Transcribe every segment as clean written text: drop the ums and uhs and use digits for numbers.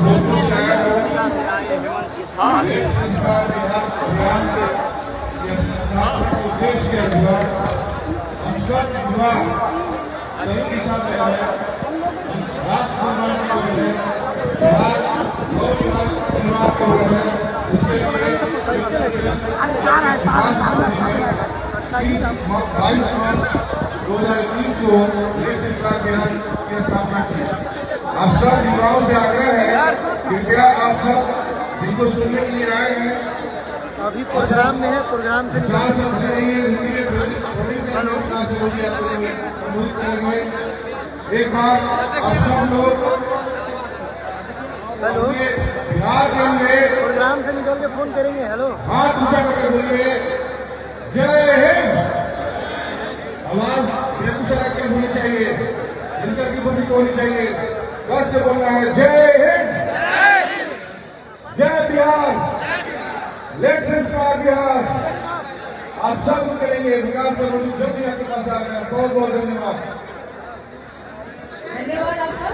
भोजपुर से आया हूँ। बिहार अभियान के संस्थापना के उद्देश्य के अनुसार हम सब युवा सही दिशा में है। राष्ट्र निर्माण के लिए बिहार नव बिहार निर्माण के लिए इसके लिए 22 मार्च 2021 को अभियान की स्थापना की। आप सब युवाओं से आग्रह है, कृपया आप सब जिनको सुनने के लिए आए हैं अभी प्रोग्राम में है, प्रोग्राम से एक बार आप सब लोग बिहार के लिए प्रोग्राम से निकल के फोन करेंगे। हेलो, हाथ ऊंचा करके बोलिए जय हिंद। आवाज बेगूसराय की होनी चाहिए, इनका की बोली होनी चाहिए। बस से बोलना है जय हिंद, जय बिहार, लेट्स इंस्पायर बिहार। आप सब करेंगे विकास का बोली जो भी आपके पास आ गया। बहुत बहुत धन्यवाद। धन्यवाद आपका।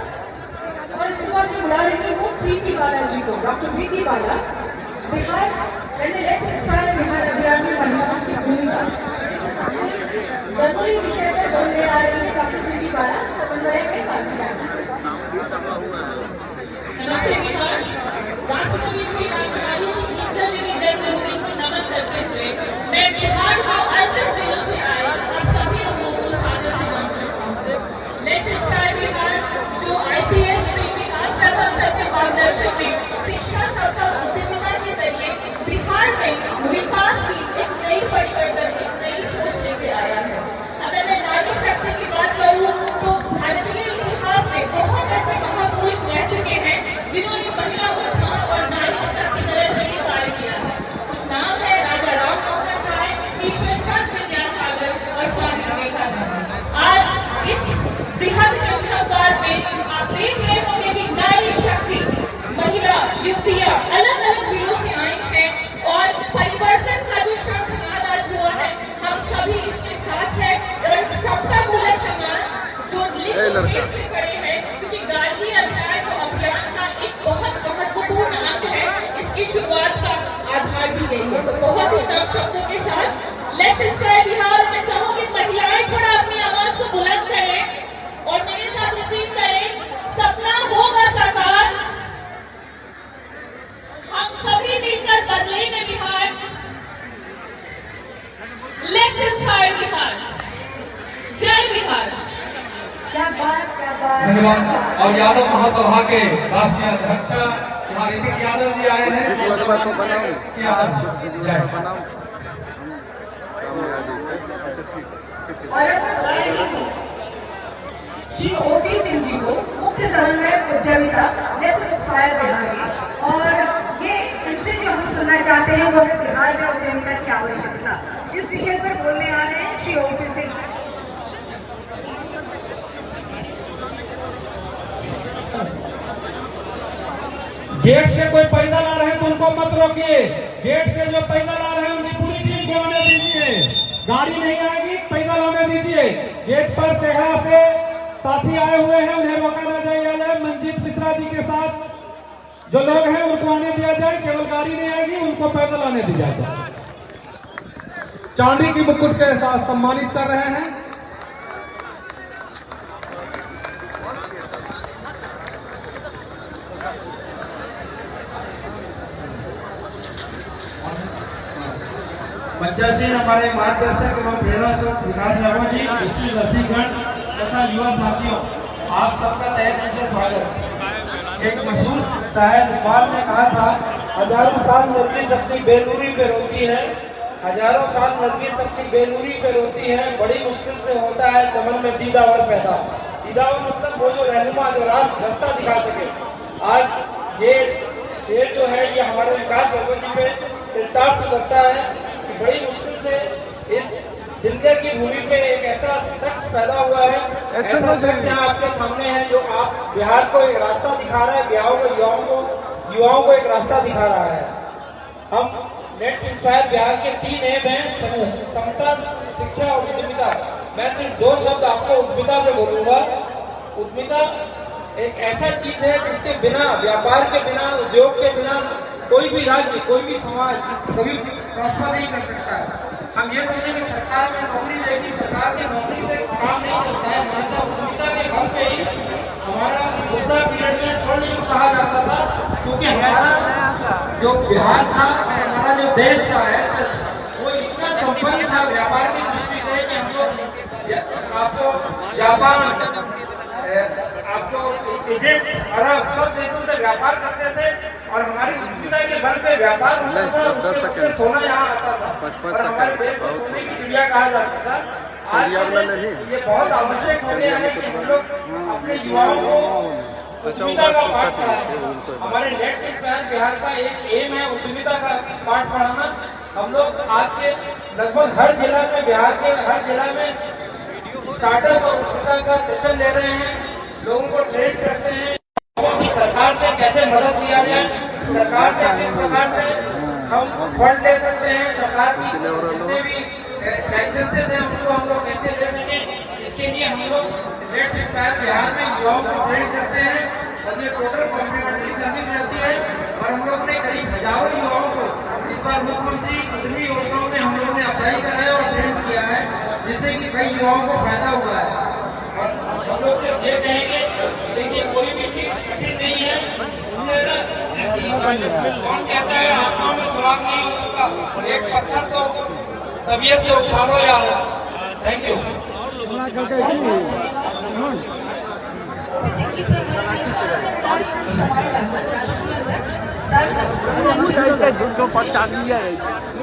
और इसके बाद मैं बुला रही हूँ प्रीति बाला जी को, doctor Preeti Bala. Bihar let's inspire Bihar अभियान में महिलाओं की भूमिका जरूरी विषय पर बोलने आ रही है डॉक्टर प्रीति बाला, समन्वयक है बाला। नमस्ते बिहार। राष्ट्रकवि श्री रामकुमारी जी की जन्मदिन को नमन करते हुए मैं बिहार के 38 जिलों से आए आप सभी लोगों को सादर प्रणाम करता हूँ। लेट्स इंस्पायर बिहार जो IPS श्री विकास राघव सर के मार्गदर्शन में शिक्षा सबका उद्यमिता के जरिए बिहार में विकास की एक नई परिवर्तन, एक नई सोच लेके आया है। अगर मैं नारी शक्ति की बात करूँ तो भारतीय इतिहास में बहुत ऐसे महापुरुष रह चुके हैं जिन्होंने महिला उत्थान और नारी शक्तिकरण के लिए कार्य किया है। कुछ नाम है राजा राम मोहन राय, ईश्वर चंद्र विद्यासागर और स्वामी विवेकानंद। आज इस बृहद जनसंवाद में आप देख रहे होंगे कि नारी शक्ति महिला युवतियां अलग अलग जिलों से आई हैं और परिवर्तन का जो शंखनाद आज हुआ है हम सभी इसके साथ हैं। और सबका मूल सम्मान जो लिंग से खड़े हैं, क्योंकि गांधी अध्याय जो अभियान का एक बहुत महत्वपूर्ण अंग है, इसकी शुरुआत का आधार भी यही है। तो बहुत ही कम शब्दों के साथ लेट्स इंस्पायर बिहार में चाहूंगी महिलाएं थोड़ा अपनी आवाज को बुलंद करें और मेरे साथ रिपीट करें, सपना होगा साकार, हम सभी मिलकर बदलेंगे बिहार। लेट्स इंस्पायर बिहार, जय बिहार। क्या बात, क्या बात। धन्यवाद। और यादव महासभा के राष्ट्रीय अध्यक्ष यहाँ ऋतिक यादव जी आए हैं। श्री OP सिंह जी को मुख्य समन्वयक उद्यमिता लेट्स इंस्पायर बिहार की। और ये इनसे जो हम सुनना चाहते हैं वो है बिहार में उद्यमिता की आवश्यकता। इस विषय पर बोलने आ रहे हैं श्री OP सिंह। गेट से कोई पैदल आ रहे हैं तो उनको मत रोकिए। गेट से जो पैदल आ रहे हैं उनकी पूरी टीम को आने दीजिए। गाड़ी नहीं आएगी, पैदल आने दीजिए। गेट पर तेघड़ा से साथी आए हुए हैं, उन्हें रोका न जाए। मंजीत मिश्रा जी के साथ जो लोग हैं उनको आने दिया जाए। केवल गाड़ी नहीं आएगी, उनको पैदल आने दिया जाए। चांदी की मुकुट के साथ सम्मानित कर रहे हैं। पंचायत हमारे मार्गदर्शक एवं प्रेरणा स्रोत विकास राघव जी, श्री रफीगण तथा युवा साथियों, आप सबका तहे दिल से स्वागत। एक मशहूर शायर इकबाल ने कहा था, हजारों साल नरमी शक्ति बेनूरी पे रोती है, हजारों साल नरमी शक्ति बेनूरी पे रोती है, बड़ी मुश्किल से होता है चमन में दीदावर पैदा। दीदावर मतलब वो जो रहनुमा जो रास्ता दिखा सके। आज ये शेर जो है ये हमारे विकास राघव जी पे सिरताप करता है। बड़ी मुश्किल से इस दिल्ली की भूमि पे एक ऐसा शख्स पैदा हुआ है, ऐसा शख्स यहाँ आपके सामने है जो आप बिहार को एक रास्ता दिखा रहा है, बिहार को युवाओं को एक रास्ता दिखा रहा है। हम लेट्स इंस्पायर बिहार के 3 एम हैं, समता, शिक्षा और उद्यमिता। मैं सिर्फ 2 शब्द आपको उद्यमिता पे बोलूंगा। उद्यमिता एक ऐसा चीज है जिसके बिना, व्यापार के बिना, उद्योग के बिना कोई भी राज्य, कोई भी समाज कभी प्रॉस्पर नहीं कर सकता है। हम ये समझे कि सरकार में नौकरी देगी, सरकार की नौकरी से काम नहीं चलता है। हमेशा उद्यमिता के घर पे ही हमारा बुद्धा पीरियड में स्वर्ण युग कहा जाता था, क्योंकि हमारा जो बिहार था, हमारा जो देश था है वो इतना संपन्न था व्यापार की दृष्टि से कि हम लोग आपको जापान, आपको इजिप्ट, अरब सब देशों से व्यापार करते थे और हमारी उद्यमिता के बल पे व्यापार होता था। उसके सोना यहाँ आता था और हमारे देश को सोने की चिड़िया कहा जाता था। आज ये बहुत आवश्यक हो गया है कि हम लोग अपने युवाओं को उद्यमिता का पाठ पढ़ाएं। हमारे नेक्स्ट एक्सपायर बिहार का एक एम है उद्यमिता का पाठ पढ़ाना। हम लोग आज के लगभग हर जिला में, बिहार के हर जिला में स्टार्टअप और उद्यमिता का सेशन ले रहे हैं, लोगों को ट्रेन करते हैं कि सरकार से कैसे मदद लिया जाए, सरकार से किस प्रकार से हम फंड ले सकते हैं, सरकार की जितने भी लाइसेंसेस हैं उनको हम लोग कैसे ले सकें। इसके लिए हम लोग नेक्स्ट एक्सपायर बिहार में युवाओं को ट्रेन करते हैं। उसमें टोटल कॉम्प्लीमेंट्री सर्विस रहती है और हम लोग ने करीब हजारों युवाओं को इस बार मुख्यमंत्री उद्यमी योजनाओं में हम लोगों ने अप्लाई करा है और ट्रेन किया है, जिससे कि कई युवाओं को फायदा हुआ है। और हम लोग सिर्फ ये कहेंगे, देखिए कोई भी चीज कठिन नहीं है। कौन कहता है आसमान में सुराग नहीं हो सकता, एक पत्थर तो तबीयत से उछालो या हो। Thank you.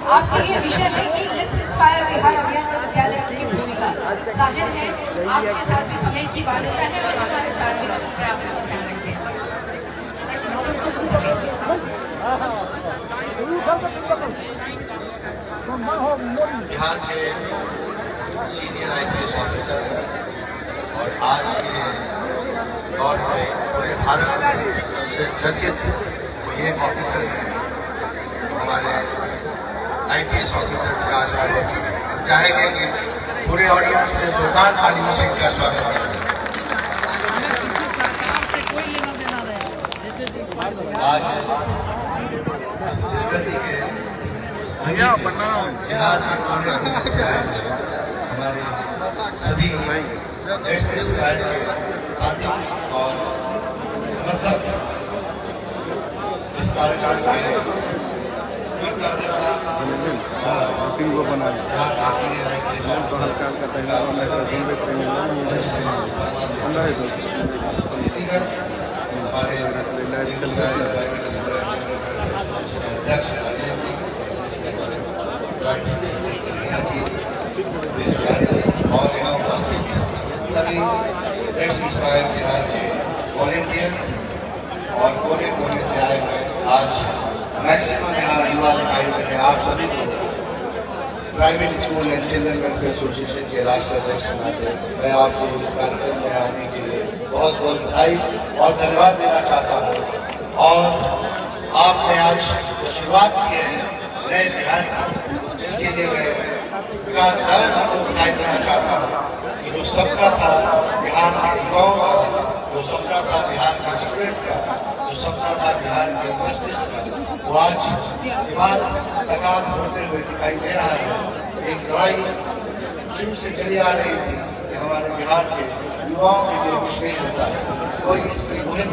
आपके लिए विषय है कि लेट्स इंस्पायर बिहार अभियान में विद्यालय की भूमिका जाहिर है। आपके साथ भी समय की बाध्यता है और हमारे साथ भी आप इसका ध्यान रखें। सबको सुन सकें। बिहार के सीनियर IPS ऑफिसर और आज के दौर में पूरे भारत में सबसे चर्चित ये ऑफिसर हैं हमारे IPS ऑफिसर विकास राय। हम चाहेंगे कि पूरे ऑडियंस में जोरदार तालियों से इनका स्वागत करें। आज बिहार के कोने कोने से आए हमारे सभी इंस्पायर के साथी और समर्थक इस कार्यक्रम के तीन गो बना तो हल्का हल्का पहनावा में हमारे अध्यक्ष और यहाँ उपस्थित सभी इंस्पायर बिहार के वॉलेंटियर्स और कोने कोने से आए हुए आज मैक्सिमम यहाँ युवा दिखाई दे रहे हैं। आप सभी को private school and children welfare association के राष्ट्रीय अध्यक्ष बनाते मैं आपको इस कार्यक्रम में आने के लिए बहुत बहुत बधाई और धन्यवाद देना चाहता हूँ। और आपने आज जो शुरुआत की है नए बिहार की, इसके लिए मैं विकास कारण आपको बधाई देना चाहता हूँ कि जो सपना था बिहार के युवाओं का, जो सपना था बिहार के स्टूडेंट का, जो सपना था बिहार के इन्वेस्टर्स का, वो आज विवाद साकार होते हुए दिखाई दे रहा है। एक लड़ाई शुरू से चली आ रही थी कि हमारे बिहार के युवाओं के लिए कुछ नहीं होता है, कोई इसकी मुहिम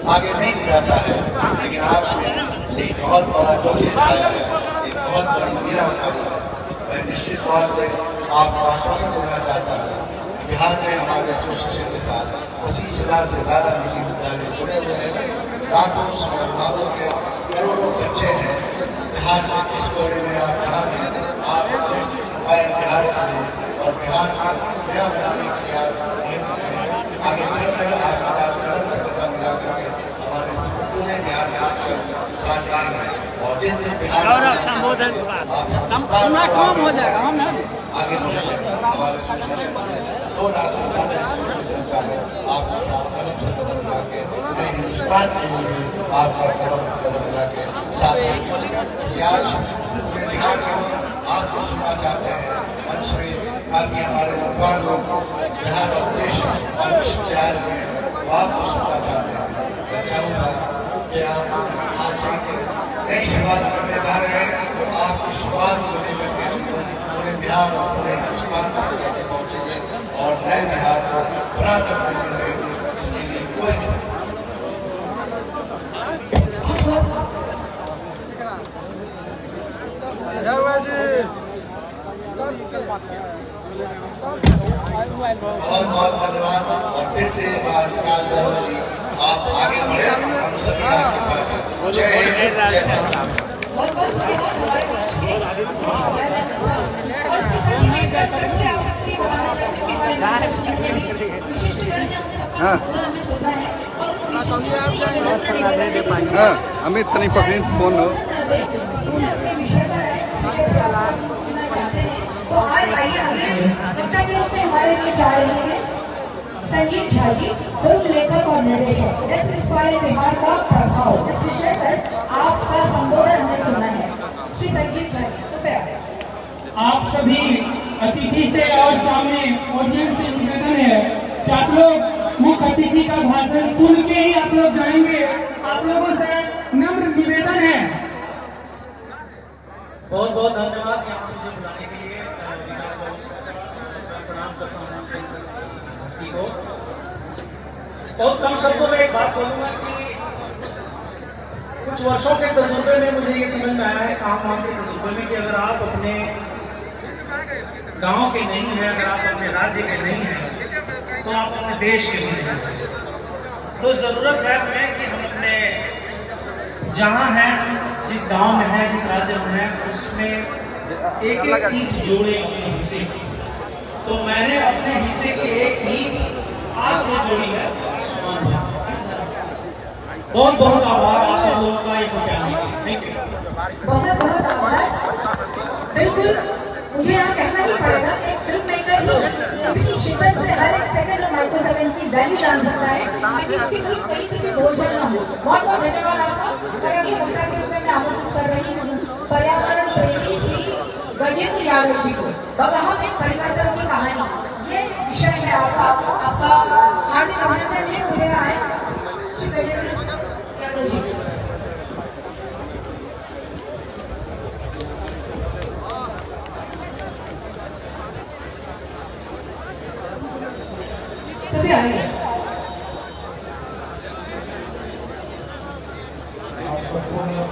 आगे नहीं बढ़ाता है, लेकिन आपने एक बहुत बड़ा जोखिम उठाया है, एक बहुत बड़ी मीरा उठाई है। मैं निश्चित तौर पर आपको आश्वासन देना चाहता हूँ बिहार में हमारे एसोसिएशन के साथ 25,000 से ज़्यादा निजी विद्यालय जुड़े हुए हैं। लाखों उसमें अभिभावक के करोड़ों बच्चे हैं। बिहार के किस कोने में आप जहाँ भी आप बिहार के लिए और बिहार का नया बनाने के लिए आगे चलकर आपके साथ कदम से कदम मिला करके हमारे पूरे बिहार के आप साथ आएंगे और जिस दिन बिहार संबोधन कम हो जाएगा हम आगे बढ़ेंगे। हमारे एसोसिएशन से 2 लाख से ज़्यादा संचालक आपके साथ कदम से कदम मिला के नए हिंदुस्तान के लिए आपका कदम से कदम मिला के साथ आएंगे। आज पूरे बिहार के लोग आपको सुनना चाहते हैं मंच में, ताकि हमारे नौजवान लोग बिहार और देश और विश्वविद्यालय में जवाब को सुनना चाहते हैं। मैं चाहूँगा कि आप आज एक नई शुरुआत करने जा रहे हैं, तो आपकी शुरुआत को लेकर के पूरे बिहार और पूरे हिंदुस्तान तक पहुँचेंगे और नए बिहार को बड़ा करते रहेंगे। इसके लिए कोई बहुत बहुत धन्यवाद। और फिर से एक बार विकास वर्मा जी आप आगे बढ़े, हम सभी आपके साथ हैं। जय हिंद, जय भारत। बहुत बहुत धन्यवाद हमारे मंच के और इसके साथ मैं एक बार फिर से आप सबको ये बताना चाहती हूँ कि हमारे मंच में विशिष्ट गण हम सबका संबोधन हमें सुनना है और उनको विशिष्ट से निवेदन हाँ अमित तनी पकड़ी फोन हो अपने विषय पर है, इस विषय पर आप सुनना चाहते हैं तो आज आइए अगले वक्ता के रूप में हमारे लिए जा रहे हैं संजीव झा जी, फिल्म लेखक और निर्देशक। लेट्स इंस्पायर बिहार का प्रभाव, इस विषय पर आपका संबोधन हमें सुनना है। श्री संजीव झा जी कृपया। आप सभी अतिथि से और सामने ऑडियंस से निवेदन है कि आप लोग मुख्य अतिथि का भाषण सुन के ही आप लोग जाएंगे। आप लोगों से नम्र निवेदन है। बहुत बहुत धन्यवाद यहाँ मुझे बुलाने के लिए। प्रणाम करता हूँ अतिथि को। बहुत कम शब्दों में एक बात बोलूंगा कि कुछ वर्षों के तजुर्बे में मुझे ये समझ में आया है, काम वाम के तजुर्बे में, कि अगर आप अपने गांव के नहीं हैं, अगर आप अपने राज्य के नहीं हैं, तो आप अपने देश के नहीं हैं। तो जरूरत है हमें कि हम अपने जहाँ हैं, जिस गांव में है, जिस राज्य में है, उसमें एक एक ईंट जोड़े अपने हिस्से की। तो मैंने अपने हिस्से की एक ईंट आज से जोड़ी है। बहुत बहुत आभार आप सब लोगों का एक थैंक यू। बहुत बहुत आभार। बिल्कुल मुझे यहाँ कहना ही पड़ेगा कि एक फिल्म मेकर ही इतनी शिद्दत से हर एक सेकंड में माइक्रो सेकंड की वैल्यू जान सकता है ताकि उसकी फिल्म कहीं से भी बोझल ना हो। बहुत बहुत धन्यवाद आपका। और अगले वक्ता के रूप में मैं आमंत्रित कर रही हूँ पर्यावरण प्रेमी श्री गजेंद्र यादव जी को। बगहा में परिवर्तन की कहानी, ये विषय है आपका हार्दिक अभिनंदन है। कृपया आए श्री गजेंद्र यादव जी। कृपया आइए। आप सबको मेरा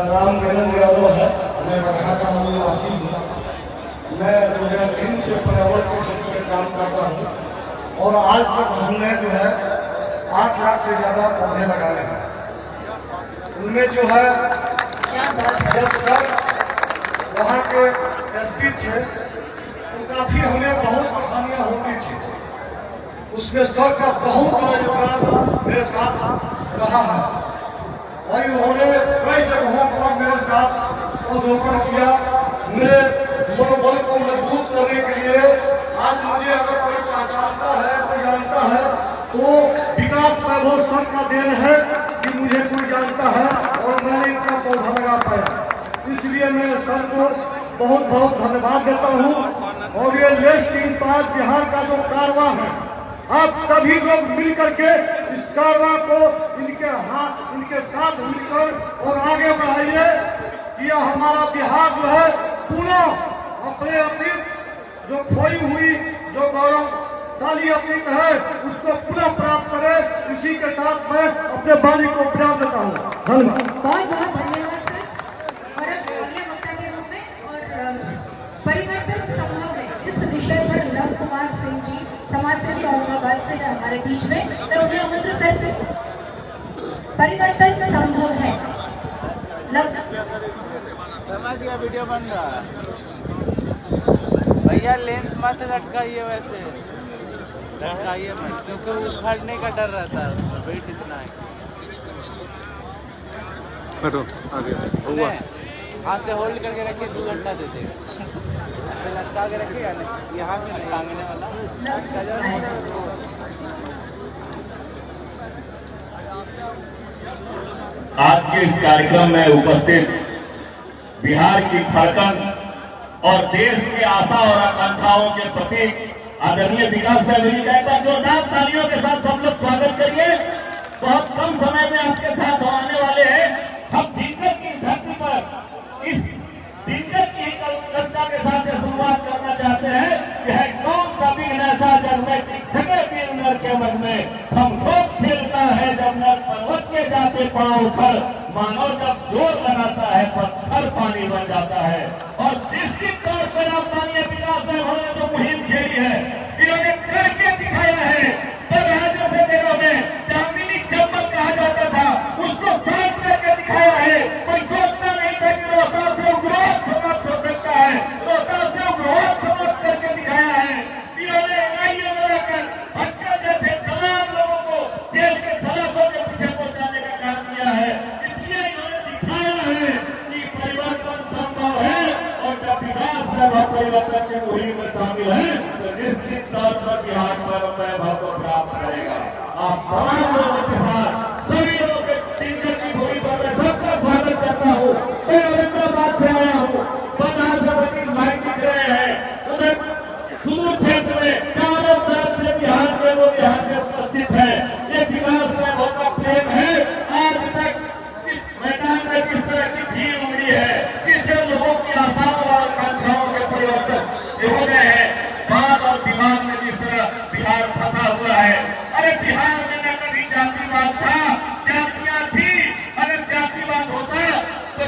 नाम गजेंद्र यादव है। मैं बगहा का मूल निवासी हूँ। मैं 2003 से पर्यावरण के क्षेत्र में काम करता हूँ और आज तक हमने जो है 8 लाख से ज़्यादा पौधे लगाए हैं। उनमें जो है जब सर वहाँ के एसपी थे तो काफ़ी हमें बहुत परेशानियाँ होती थी। उसमें सर का बहुत बड़ा योगदान मेरे साथ रहा है और इन्होंने कई जगहों पर मेरे साथ पौधरोपण किया। मेरे मनोबल को मजबूत करने के लिए आज मुझे अगर कोई पहचानता है, कोई जानता है, तो विकास वैभव सर का देन है कि मुझे कोई जानता है और मैंने इतना पौधा लगा पाया। इसलिए मैं सर को बहुत बहुत धन्यवाद देता हूँ। और ये लेट्स इंस्पायर बिहार का जो कारवां है, आप सभी लोग मिल करके इस कारवां को इनके साथ मिलकर और आगे बढ़ाइए कि यह हमारा बिहार जो है पुनः अपने अतीत जो खोई हुई जो गौरवशाली अतीत है उसको पुनः प्राप्त करे। इसी के साथ मैं अपने वाणी को विराम देता हूँ। धन्यवाद। बहुत बहुत धन्यवाद सर। और अब अगले वक्ता के रूप में और परिवर्तन संभव है इस विषय पर लव कुमार सिंह जी समाज सेवी औरंगाबाद से हमारे बीच में, मैं उन्हें आमंत्रित करती हूँ। परिवर्तन संभव है। वीडियो बन रहा है भैया, लेंस मत लटकाइए, वैसे लटकाइए मत क्योंकि उखड़ने का डर रहता है। वेट इतना है। हटो आगे से हुआ हाथ से होल्ड करके रखिए, 2 घंटा दे देगा। ऐसे लटका के रखिएगा ना, यहाँ से नहीं टांगने वाला। आज के इस कार्यक्रम में उपस्थित बिहार की धड़कन और देश की आशा और आकांक्षाओं के प्रतीक आदरणीय विकास भाई का जोरदार तालियों के साथ सब लोग स्वागत करिए। बहुत कम समय में आपके साथ आने वाले हैं। हम दिग्गज की धरती पर इस दिग्गज की कविता के साथ शुरुआत करना चाहते हैं। यह कौन सा विघ्न ऐसा जब मैं सके वीर नर के मन में हम लोग खेलता है जब नर पर्वत के जाते पांव उठर मानो जब जोर लगाता है पत्थर पानी बन जाता है। और निश्चित तौर पर माननीय विकास में उन्होंने जो मुहिम खेली है इन्होंने करके दिखाया है। बरहाजों से दिनों में चांदनी चंबल कहा जाता था उसको साफ करके दिखाया है। कोई सोचता नहीं था कि रोहतास से उग्रवाद समाप्त हो सकता है। रोहतास से उग्रवाद समाप्त करके दिखाया है। इन्होंने एनआईए बनाकर हत्या जैसे तमाम लोगों को जेल के सलाखों के पीछे पहुंचाने का काम किया है। इसलिए इन्होंने दिखाया है कि परिवर्तन संभव है और जब विकास में परिवर्तन की मुहिम में शामिल है तो निश्चित तौर पर बिहार पर वैभव को प्राप्त करेगा। आप तमाम लोगों के साथ सभी लोगों के दिनकर की भूमि पर मैं सबका स्वागत करता हूँ। मैं औरंगाबाद से आया हूँ। बाजार से बड़ी लाइन दिख रहे हैं। उधर सुदूर क्षेत्र में चारों तरफ से बिहार के लोग यहाँ पे उपस्थित है। ये विकास में बहुत प्रेम है। आज तक इस मैदान में किस तरह की भीड़ उमड़ी है, किस तरह लोगों की आशाओं और आकांक्षाओं के परिवर्तन हो गए हैं। बात और दिमाग में जिस तरह बिहार फंसा हुआ है। अरे बिहार में न कभी जातिवाद था, जातियां थी। अगर जातिवाद होता तो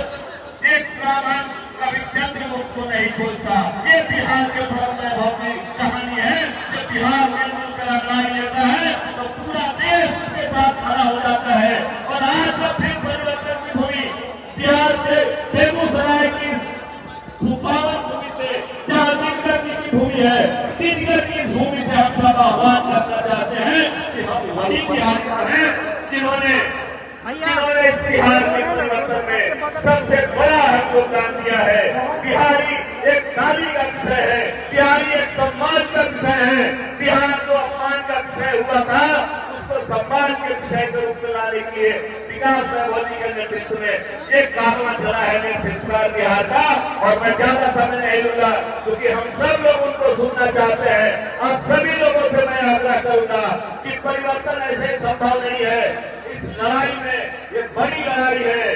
एक ब्राह्मण कभी चंद्रगुप्त को नहीं खोजता। ये बिहार के परम वैभव की कहानी है। जब बिहार मिलजुल कर लड़ाई लेता है तो पूरा देश उसके साथ खड़ा हो जाता है। और आज जब फिर परिवर्तन की भूमि बिहार के बेगूसराय की पावन भूमि से जहाँ दिनकर की भूमि है, दिनकर की भूमि से हम सब आह्वान करना चाहते हैं कि हम वही बिहार हैं जिन्होंने इस बिहार के परिवर्तन में सबसे बड़ा योगदान दिया है। बिहारी एक नारी का विषय है, बिहारी एक सम्मान का विषय है। बिहार जो अपमान का विषय हुआ था उसको सम्मान के विषय के रूप में लाने के लिए विकास मोदी के नेतृत्व में एक कारवां चला है संस्कार बिहार का। और मैं ज्यादा समय नहीं लूंगा क्योंकि हम सब लोग उनको सुनना चाहते हैं। आप सभी लोगों से मैं आग्रह करूंगा कि परिवर्तन ऐसे संभव नहीं है। इस लड़ाई में ये बड़ी लड़ाई है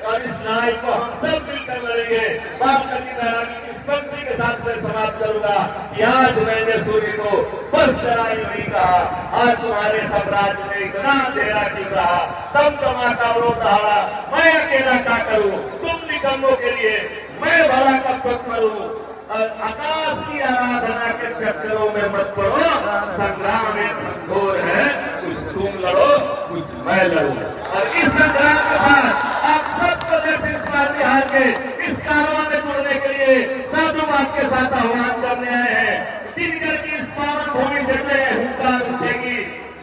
और इस लड़ाई को हम सब मिलकर लड़ेंगे। बात करनी की इस पंक्ति के साथ मैं समाप्त करूंगा कि आज मैंने सूर्य को बस जरा नहीं कहा, आज तुम्हारे साम्राज्य में इतना अंधेरा क्यों रहा। तब टमाटा रो दहाड़ा मैं अकेला क्या करूं, तुम निकम्मों के लिए मैं भला कब तक मरूं। आकाश की आराधना के चक्करों में मत पड़ो, संग्राम में घोर है, कुछ तुम लड़ो कुछ मैं लड़ूं। और इस संग्राम के बाद आप सबको बिहार के इस कारवां में जुड़ने के लिए साधुवाद के साथ आह्वान करने आए हैं। दिनकर की इस पावन भूमि से हुंकार उठेगी।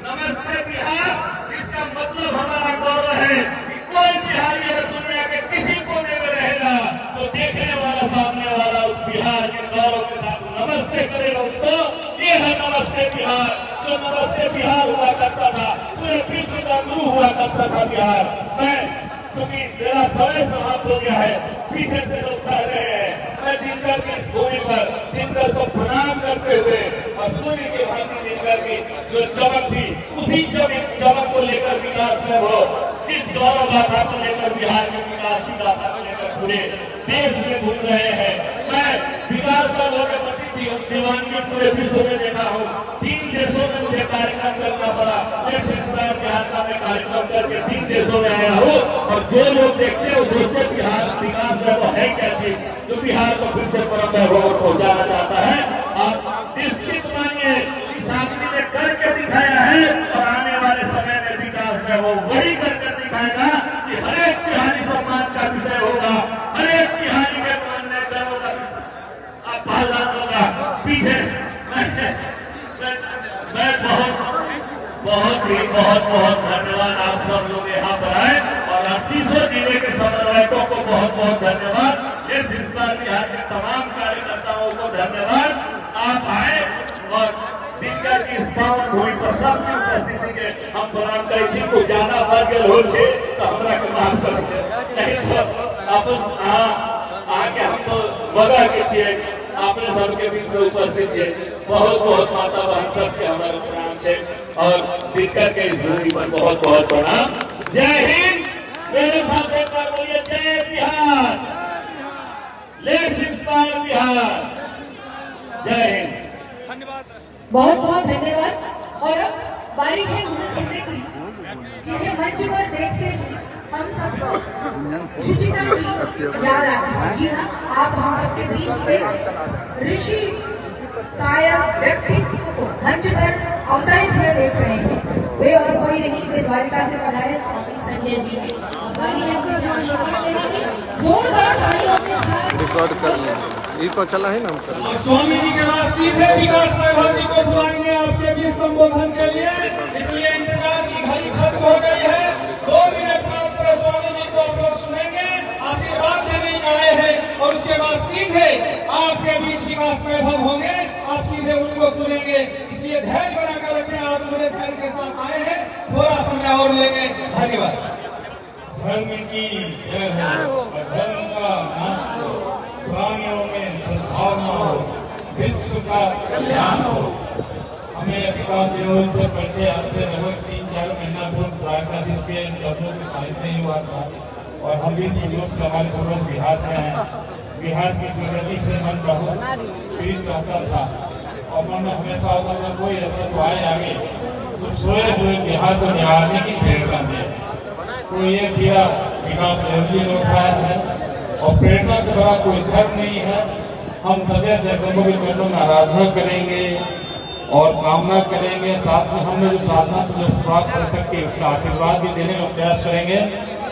नमस्ते बिहार, इसका मतलब हमारा गौरव है कि कोई बिहारी अगर दुनिया के किसी कोने में रहेगा तो देखने वाला सामने वाला उस बिहार के गौरव के साथ नमस्ते करेगा। उसको ये है नमस्ते बिहार। जो नमस्ते बिहार हुआ करता था, पूरे विश्व का गुरु हुआ करता था बिहार। मैं क्योंकि मेरा समय समाप्त हो गया है, पीछे से लोग कह रहे हैं, मैं दिनकर की भूमि पर दिनकर को प्रणाम करते हुए और सूर्य के भांति दिनकर की जो चमक थी उसी चमक को लेकर विकास में हो, जिस गौरव गाथा को लेकर बिहार के विकास की गाथा को लेकर पूरे देश में घूम रहे हैं। मैं विकास का लोगों के प्रति दीवानगी पूरे विश्व में देखा हूँ। 3 देशों में मुझे कार्यक्रम करना पड़ा। एक संस्कार बिहार का मैं कार्यक्रम करके 3 देशों में आया हूँ। और जो लोग देखते हैं वो सोचते बिहार विकास में वो है क्या चीज जो बिहार को फिर से परम वैभव को पहुंचाना चाहता है। आप निश्चित मानिए इस आदमी ने करके दिखाया है और आने वाले समय में विकास में वो वही करके दिखाएगा कि हर एक बिहारी सम्मान का विषय होगा, हर एक बिहारी के मन में गर्व का आभार होगा। पीछे मैं बहुत धन्यवाद आप सब लोग यहाँ पर आए और आप 300 जिले के समन्वयकों को बहुत धन्यवाद। इस संस्कार बिहार के तमाम कार्यकर्ताओं को धन्यवाद। आप आए और दिनकर की इस पावन भूमि पर सबकी उपस्थिति के हम प्रणाम करें। छी को ज्यादा बढ़ गए हो छे तो हमरा के माफ कर नहीं तो अपन आके हम तो बगा के छिए आपने सबके बीच में उपस्थित है, बहुत बहुत माता बहन सबके हमारे प्रणाम है और दिक्कत के इस दूरी पर बहुत बहुत प्रणाम। जय हिंद। मेरे साथ एक बार बोलिए जय बिहार, लेट्स इंस्पायर बिहार। जय हिंद। बहुत बहुत धन्यवाद। और अब बारी है उन्हें सुनने की, जिन्हें मंच पर देखते ही हम सबको शुचिता की याद आती है। जी हाँ, आप हम सबके बीच में ऋषि काया व्यक्तित्व को मंच पर अवतरित हुए देख रहे हैं। वे और कोई नहीं, वे द्वारिका से पधारे स्वामी संजय जी हैं। और बारी है उनको सम्मान देने की, जोरदार तालियों के साथ रिकॉर्ड कर लें, ये तो चला है ना हम कर और स्वामी जी के बाद सीधे विकास वैभव जी को बुलाएंगे आपके बीच संबोधन के लिए, इसलिए इंतजार की घड़ी खत्म हो गई है। 2 मिनट मात्र स्वामी जी को आप लोग सुनेंगे, आशीर्वाद देने आए हैं और उसके बाद सीधे आपके बीच विकास वैभव होंगे, आप सीधे उनको सुनेंगे। इसलिए धैर्य बनाकर रखें, आप पूरे धैर्य के साथ आए हैं, थोड़ा समय और लेंगे। धन्यवाद। धर्म की जय हो, धर्म का नाश हो, प्राणियों में सद्भावना हो, विश्व का कल्याण हो। हमें अधिकार देवल से परिचय आज से लगभग 3-4 महीना पूर्व द्वारकाधीश के शब्दों के साहित्य ही हुआ था और हम भी संयोग से हमारे पूर्वज बिहार से हैं। बिहार की प्रगति से मन बहुत प्रीत रहता था और मन में हमेशा होता था कोई ऐसा तो आए आगे तो सोए हुए बिहार को निहारने की प्रेरणा दे। तो ये दिया विकास जी ने उठाया है और प्रेरणा से बड़ा कोई धर्म नहीं है। हम सदैव जगदम्बा के चरणों में आराधना करेंगे और कामना करेंगे, साथ में हमने जो साधना से जो प्राप्त कर सकते हैं उसका आशीर्वाद भी देने का प्रयास करेंगे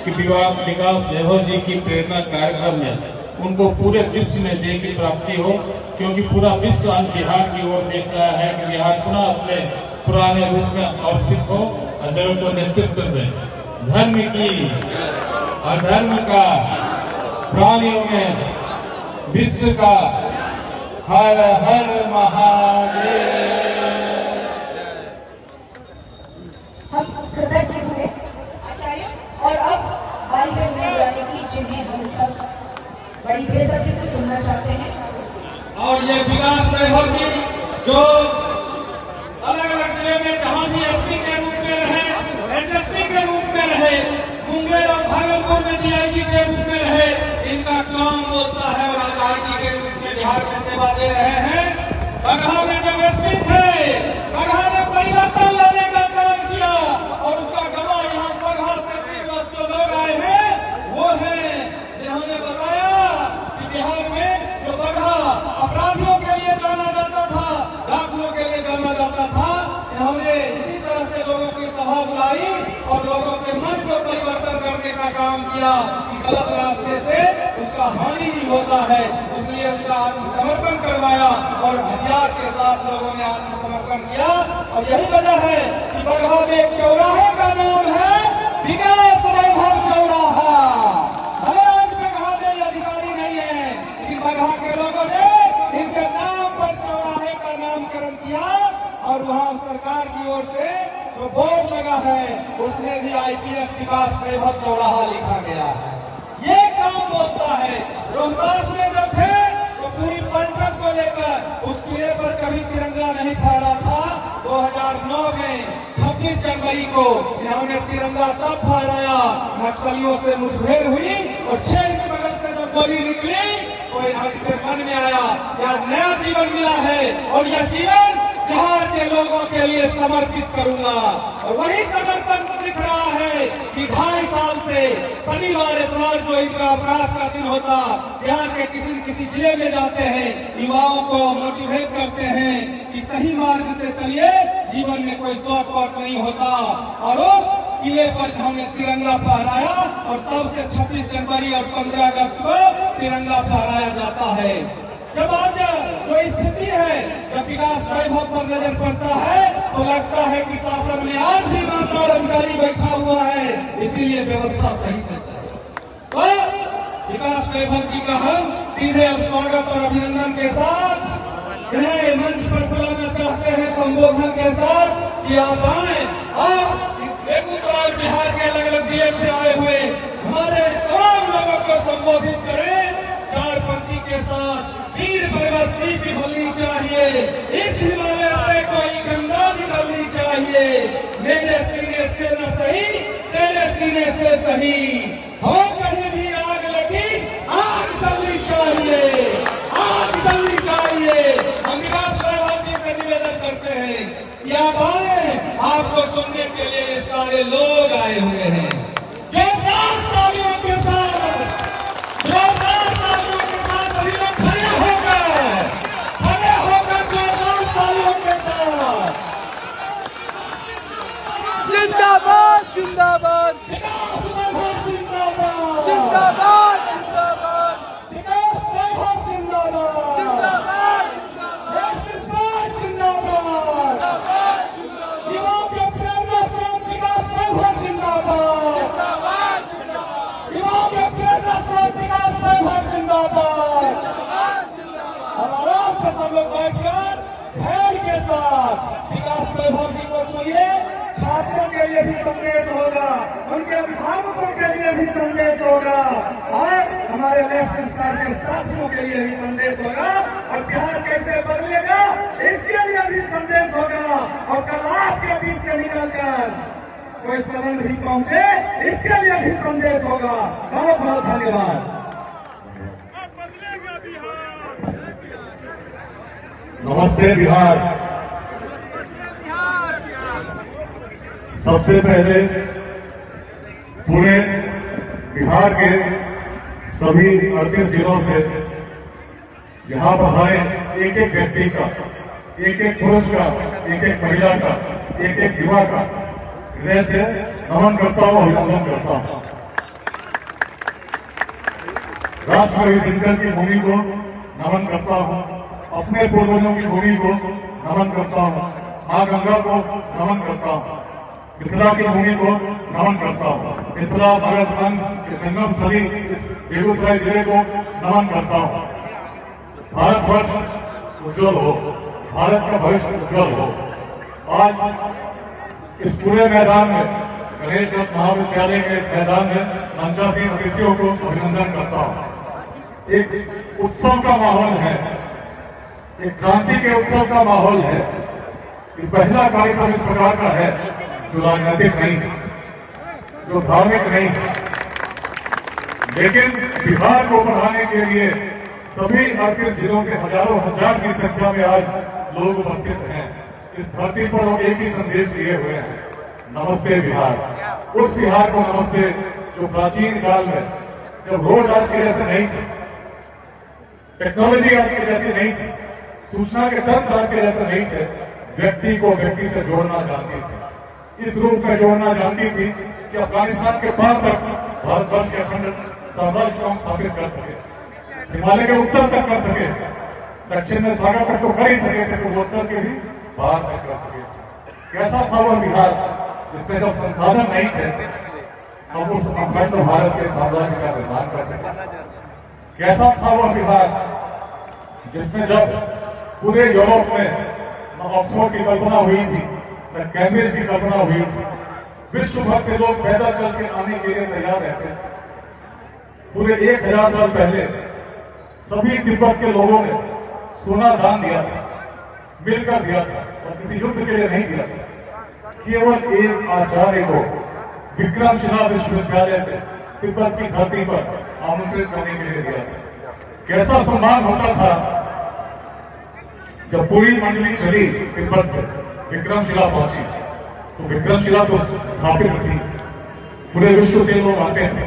कि विकास वैभव जी की प्रेरणा कार्यक्रम में उनको पूरे विश्व में जय की प्राप्ति हो, क्योंकि पूरा विश्व आज बिहार की ओर देख रहा है कि बिहार पुनः अपने पुराने रूप में अवस्थित हो और जगत को नेतृत्व दे। धर्म की और धर्म का, प्राणियों में विश्व का। हर हर महादेव। हम कृतज्ञ हुए आचार्य। और अब बारी है उन्हें बुलाने की, जिन्हें हम सब बड़ी बेसब्री से सुनना चाहते हैं। और ये विकास वैभव जी जो अलग अलग जिले में जहां भी एसपी के रूप में रहे, एसएसपी के रूप में रहे, मुंगेर और भागलपुर में डीआईजी के रूप में रहे, इनका काम बोलता है और आज आईजी के रूप में बिहार में सेवा दे रहे हैं। बगहा में जब एसपी थे, बगहा में परिवर्तन लाने का काम किया और उसका गवाह यहाँ बगहा से 30 वर्ष जो लोग आए हैं वो है जिन्होंने बताया कि बिहार में जो बगहा अपराधियों के लिए जाना जाता था, डाकुओं के लिए जाना जाता था, इन्होंने इसी तरह से लोगों की सभा बुलाई और लोगों के मन को परिवर्तन करने का काम किया कि गलत रास्ते से उसका हानि ही होता है। इसलिए उनका आत्मसमर्पण करवाया और हथियार के साथ लोगों ने आत्मसमर्पण किया और यही वजह है कि बगहा में एक चौराहे का नाम है विकास वैभव चौराहा। भले आज बगहा में अधिकारी नहीं है, लेकिन बगहा के लोगों ने इनके नाम पर चौराहे का नामकरण किया और वहाँ सरकार की ओर से जो बोर्ड लगा है उसमें भी आईपीएस विकास वैभव चौराहा लिखा गया है। ये काम बोलता है। रोहतास में जब थे तो पूरी पलटन को लेकर उस किले पर कभी तिरंगा नहीं फहरा था। 2009 में 26 जनवरी को इन्होंने तिरंगा तब फहराया, नक्सलियों से मुठभेड़ हुई और 6 इंच बगल से जब गोली निकली तो इनके मन में आया कि आज नया जीवन मिला है और यह जीवन बिहार के लोगों के लिए समर्पित करूंगा। और वही समर्पण दिख रहा है कि 2.5 साल से शनिवार इतवार जो इनका अवकाश का दिन होता, बिहार के किसी न किसी जिले में जाते हैं, युवाओं को मोटिवेट करते हैं कि सही मार्ग से चलिए, जीवन में कोई शॉर्टकट नहीं होता। और उस किले पर हमने तिरंगा फहराया और तब से 26 जनवरी और 15 अगस्त को तिरंगा फहराया जाता है। जब आज जो स्थिति है, जब विकास वैभव पर नजर पड़ता है तो लगता है कि शासन में आज भी माता अधिकारी बैठा हुआ है, इसीलिए व्यवस्था सही से चले। तो विकास वैभव जी का हम सीधे अब स्वागत और अभिनंदन के साथ इन्हें मंच पर बुलाना चाहते हैं संबोधन के साथ कि आप आए और बेगूसराय बिहार के अलग अलग जिले से आए हुए हमारे तमाम लोगों को संबोधित करें। चार पंक्ति के साथ वीर भगत कैसे सही हो कहीं भी आग लगी, आग जलनी चाहिए, आग जलनी चाहिए। हम विकास राघव जी से निवेदन करते हैं कि आप आए, आपको सुनने के लिए ये सारे लोग आए हुए हैं। जोरदार तालियों के साथ, जोरदार तालियों के साथ सभी लोग खड़े होकर जोरदार तालियों के साथ जिंदाबाद जिंदाबाद विकास वैभव जिंदाबाद, जिंदाबाद जिंदाबाद विकास वैभव जिंदाबाद, जिंदाबाद जिंदाबाद, युवाओं के प्रेरणा स्रोत विकास वैभव जिंदाबाद, युवाओं के प्रेरणा स्रोत विकास वैभव जिंदाबाद। हम आराम से सब लोग बैठकर धैर्य के साथ विकास वैभव जी को सुनिए। छात्रों के लिए भी संदेश होगा, उनके अभिभावकों के लिए भी संदेश होगा, और हमारे लेख संस्कार के साथियों के लिए भी संदेश होगा, और बिहार कैसे बदलेगा इसके लिए भी संदेश होगा। और कल आपके बीच से निकलकर कोई संबंध भी पहुंचे इसके लिए भी संदेश होगा। बहुत बहुत धन्यवाद। नमस्ते बिहार। सबसे पहले पूरे बिहार के सभी 38 जिलों से यहाँ पर आए एक एक व्यक्ति का, एक एक पुरुष का, एक एक महिला का, एक एक युवा का हृदय से नमन करता हूँ, अभिनंदन करता हूँ। राष्ट्रकवि दिनकर की भूमि को नमन करता हूँ, अपने पूर्वजों की भूमि को नमन करता हूँ, माँ गंगा को नमन करता हूँ, मिथिला की भूमि को नमन करता हूँ, मिथिला भरतगंज के संगम स्थली इस बेगूसराय जिले को नमन करता हूँ। भारतवर्ष उज्जवल हो, भारत का भविष्य उज्जवल हो। आज इस पूरे मैदान में, गणेश दत्त महाविद्यालय के इस मैदान में 85 अतिथियों को अभिनंदन करता हूँ। एक उत्सव का माहौल है, एक क्रांति के उत्सव का माहौल है। ये पहला कार्यक्रम इस प्रकार का है जो राजनीतिक नहीं, जो धार्मिक नहीं, लेकिन बिहार को बढ़ाने के लिए सभी 38 जिलों से हजारों हजार की संख्या में आज लोग उपस्थित हैं। इस धरती पर वो एक ही संदेश लिए हुए हैं, नमस्ते बिहार। उस बिहार को नमस्ते जो प्राचीन काल में, जब रोड आज के जैसे नहीं थे, टेक्नोलॉजी आज के जैसी नहीं थी, सूचना के तंत्र आज के जैसे नहीं थे, व्यक्ति को व्यक्ति से जोड़ना जानती थी। इस रूप में जोड़ना जानती थी कि अफगानिस्तान के पार तक भारतवर्ष के अखंड साम्राज्य को स्थापित कर सके, हिमालय के उत्तर तक कर सके, दक्षिण में सागर तक तो कर ही सके थे, तो उत्तर के भी पार तक कर सके। कैसा था वह बिहार जिसमें जब संसाधन नहीं थे हम उस अखंड भारत के साम्राज्य का निर्माण कर सके? कैसा था वह बिहार जिसमें जब पूरे यूरोप में ऑक्सफोर्ड की कल्पना हुई थी, कैम्ब्रिज की कल्पना हुई थी, विश्व भर से लोग पैदल चल के आने के लिए तैयार रहते थे। पूरे 1000 साल पहले सभी तिब्बत के लोगों ने सोना दान दिया था, मिलकर दिया था, और किसी युद्ध के लिए नहीं दिया था। केवल एक आचार्य को विक्रमशिला विश्वविद्यालय से तिब्बत की धरती पर आमंत्रित करने के लिए दिया था। कैसा सम्मान होता था जब पूरी मंडली चली तिब्बत से विक्रमशिला पहुंची, तो विक्रमशिला तो स्थापित थी, पूरे विश्व से लोग आते थे।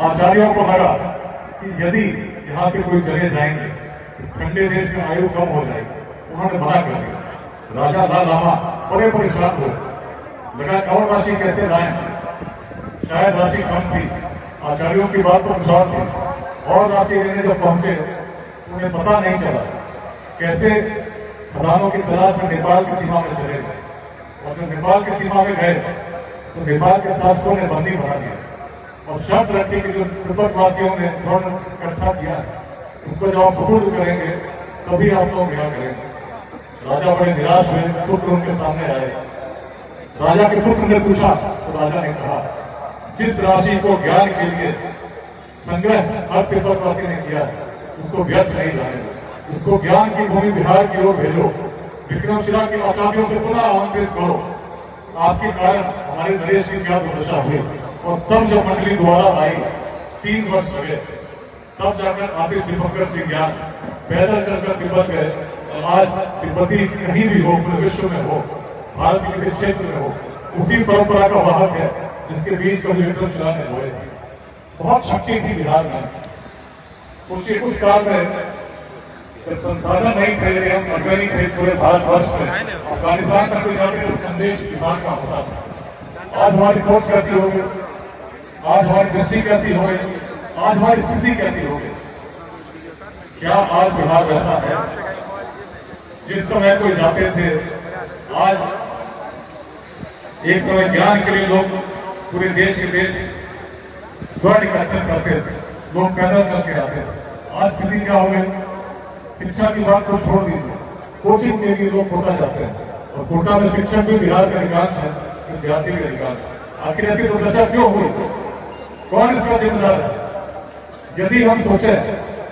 आचार्यों को लगा कि यदि यहाँ से कोई चले जाएंगे तो ठंडे देश में आयु कम हो जाएगी, उन्होंने मना कर दिया। राजा लाल लामा बड़े परेशान हो, लगा और राशि कैसे लाएं, शायद राशि कम थी, आचार्यों की बात तो अनुसार थी, और राशि लेने जब पहुंचे उन्हें पता नहीं चला कैसे खदानों की तलाश में नेपाल की सीमा में चले गए, और जब नेपाल की सीमा में गए तो नेपाल के शासकों ने बंदी बना दिया और शर्त रखी कि जो तिब्बत वासियों ने स्वर्ण इकट्ठा किया उसको जब आप सुपुर्द करेंगे तभी आप लोग क्या करेंगे। राजा बड़े निराश हुए, पुत्र उनके सामने आए। राजा के पुत्र ने पूछा तो राजा ने कहा, जिस राशि को ज्ञान के लिए संग्रह हर तिब्बतवासी ने किया उसको व्यर्थ नहीं जाने, इसको ज्ञान की भूमि बिहार की ओर भेजो, विक्रमशिला के आचार्यों से पुनः आमंत्रित करो। आपके कारण हमारे नरेश की क्या दुर्दशा हुई, और तब जब मंडली दोबारा आई 3 वर्ष लगे, तब जाकर आतिश दीपंकर सिंह ज्ञान पैदल चलकर तिब्बत गए। और आज तिब्बती कहीं भी हो, पूरे विश्व में हो, भारत के किसी क्षेत्र में हो, उसी परंपरा का वाहक है जिसके बीच कभी विक्रम चलाने हुए थे। बहुत शक्ति थी बिहार में। सोचिए उस काल में जब संसाधन नहीं थे, हम ऑर्गेनिक थे पूरे भारतवर्ष में, अफगानिस्तान में कोई जाके तो संदेश किसान का होता था। आज हमारी सोच कैसी होगी, आज हमारी दृष्टि कैसी हो गई, आज हमारी स्थिति कैसी हो गई? क्या आज बिहार वैसा है? जिस समय कोई जाते थे, आज एक समय ज्ञान के लिए लोग पूरे देश के देश स्वर्ण एकत्रित करते थे, लोग पैदल करके आते थे। आज स्थिति क्या हो गई? शिक्षा की बात को छोड़ दीजिए, कोचिंग के लिए लोग कोटा जाते हैं, और कोटा में शिक्षक भी बिहार का अधिकांश है, विद्यार्थी भी अधिकांश। आखिर ऐसी दुर्दशा क्यों हुई? कौन इसका जिम्मेदार है? यदि हम सोचे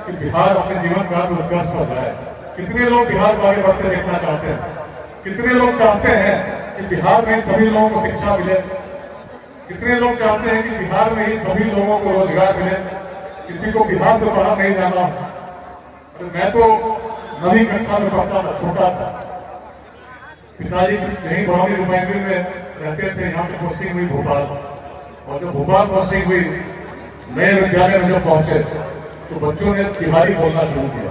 कि बिहार अपने जीवन काल में उत्कर्ष पर जाए, कितने लोग बिहार को आगे बढ़ते देखना चाहते हैं? कितने लोग चाहते हैं कि बिहार में सभी लोगों को शिक्षा मिले? कितने लोग चाहते हैं कि बिहार में ही सभी लोगों को रोजगार मिले? किसी को बिहार से बाहर नहीं जाना। मैं तो 9वीं कक्षा में पढ़ता था, छोटा था। पिताजी यही बरौनी रिफाइनरी में रहते थे, यहाँ से पोस्टिंग हुई भोपाल, और जब भोपाल पोस्टिंग हुई, नए विद्यालय में जब पहुंचे तो बच्चों ने बिहारी बोलना शुरू किया।